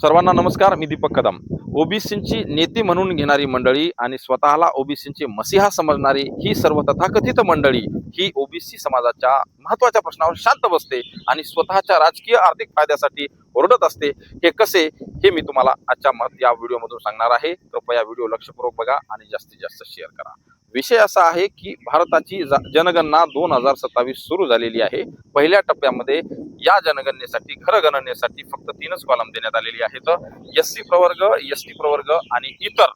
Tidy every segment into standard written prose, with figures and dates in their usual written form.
सर्वांना नमस्कार. मी दीपक कदम. ओबीसींची नेती म्हणून घेणारी मंडळी आणि स्वतःला ओबीसींची मसीहा समजणारी ही सर्व तथाकथित मंडळी ही ओबीसी समाजाच्या महत्वाच्या प्रश्नावर शांत बसते आणि स्वतःच्या राजकीय आर्थिक फायद्यासाठी ओरडत असते. हे कसे हे मी तुम्हाला आजच्या या व्हिडिओमधून सांगणार आहे. कृपया व्हिडिओ लक्षपूर्वक बघा आणि जास्तीत जास्त शेअर करा. विषय असा आहे की भारताची जनगणना 2027 सुरू झालेली आहे. पहिल्या टप्प्यामध्ये या जनगणनेसाठी घरगणनेसाठी फक्त 3च कॉलम देण्यात आलेली आहेत. एससी प्रवर्ग, एसटी प्रवर्ग आणि इतर.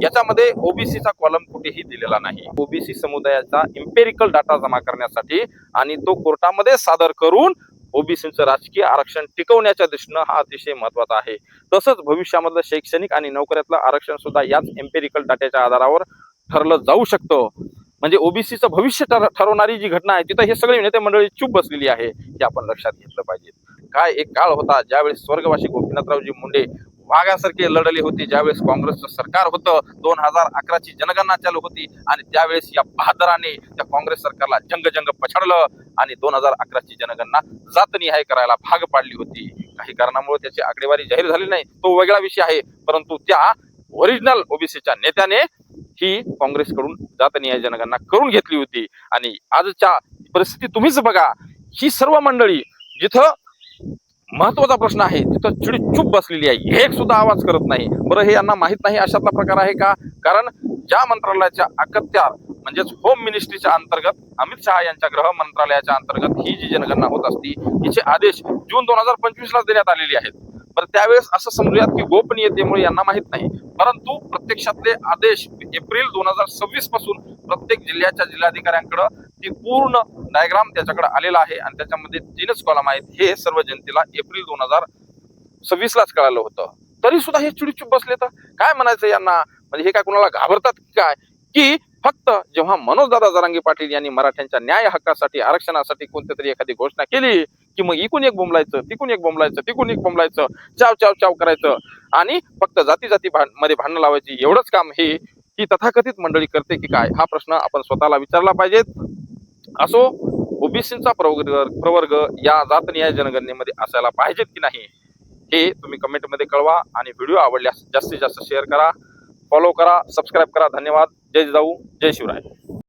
याच्यामध्ये ओबीसीचा कॉलम कुठेही दिलेला नाही. ओबीसी समुदायाचा इम्पेरिकल डाटा जमा करण्यासाठी आणि तो कोर्टामध्ये सादर करून ओबीसीचं राजकीय आरक्षण टिकवण्याच्या दृष्टीनं हा अतिशय महत्वाचा आहे. तसंच भविष्यामधलं शैक्षणिक आणि नोकऱ्यातलं आरक्षण सुद्धा याच एम्पेरिकल डाट्याच्या आधारावर ठरलं जाऊ शकतं. म्हणजे ओबीसीचं भविष्य ठरवणारी जी घटना आहे तिथं हे सगळे नेते मंडळी चूप बसलेली आहे. हे आपण लक्षात घेतलं पाहिजे. काय एक काळ होता ज्यावेळेस स्वर्गवासी गोपीनाथरावजी मुंडे वाघासारखे लढले होते. ज्यावेळेस काँग्रेसचं सरकार होतं, 2011ची जनगणना चालू होती आणि त्यावेळेस या बहादराने त्या काँग्रेस सरकारला जंग पछाडलं आणि 2011ची जनगणना जातनिहाय करायला भाग पाडली होती. काही कारणामुळे त्याची आकडेवारी जाहीर झाली नाही, तो वेगळा विषय आहे. परंतु त्या ओरिजिनल ओबीसीच्या नेत्याने ही काँग्रेसकडून जातनिहाय जनगणना करून घेतली होती. आणि आजच्या परिस्थिती तुम्हीच बघा. ही सर्व मंडळी जिथं महत्वाचा प्रश्न आहे तिथं चिडचूप बसलेली आहे. एक सुद्धा आवाज करत नाही. बरं, हे यांना माहित नाही अशातला प्रकार आहे का? कारण ज्या मंत्रालयाच्या अखत्यार म्हणजेच होम मिनिस्ट्रीच्या अंतर्गत अमित शहा यांच्या गृह मंत्रालयाच्या अंतर्गत ही जी जनगणना होत असती तिचे आदेश जून 2025ला देण्यात आलेले आहेत. बरं, त्यावेळेस असं समजूयात की गोपनीयतेमुळे यांना माहित नाही, परंतु प्रत्यक्षातले आदेश एप्रिल 2026 पासून प्रत्येक जिल्ह्याच्या जिल्हाधिकाऱ्यांकडे ती पूर्ण डायग्राम त्याच्याकडे आलेला आहे आणि त्याच्यामध्ये 3च कॉलम आहेत. हे सर्व जनतेला एप्रिल 2026लाच कळालं होतं. तरी सुद्धा हे चिडचूप बसले. तर काय म्हणायचं यांना? म्हणजे हे काय कुणाला घाबरतात काय? की फक्त जेव्हा मनोजदादा जरांगे पाटील यांनी मराठ्यांच्या न्याय हक्कासाठी आरक्षणासाठी कोणत्या तरी एखादी घोषणा केली की मग इकून एक बोंबलायचं, तिकून एक बोंबलायचं, तिकून एक बोंबलायचं, चाव चाव चाव करायचं आणि फक्त जाती मध्ये भांडणं लावायची, एवढंच काम हे ही तथाकथित मंडळी करते की काय? हा प्रश्न आपण स्वतःला विचारला पाहिजे. असो, ओबीसींचा प्रवर्ग या जातनिहाय जनगणनेमध्ये असायला पाहिजेत की नाही हे तुम्ही कमेंटमध्ये कळवा आणि व्हिडिओ आवडल्यास जास्तीत जास्त शेअर करा, फॉलो करा, सबस्क्राईब करा. धन्यवाद. जय जिजाऊ, जय शिवराय.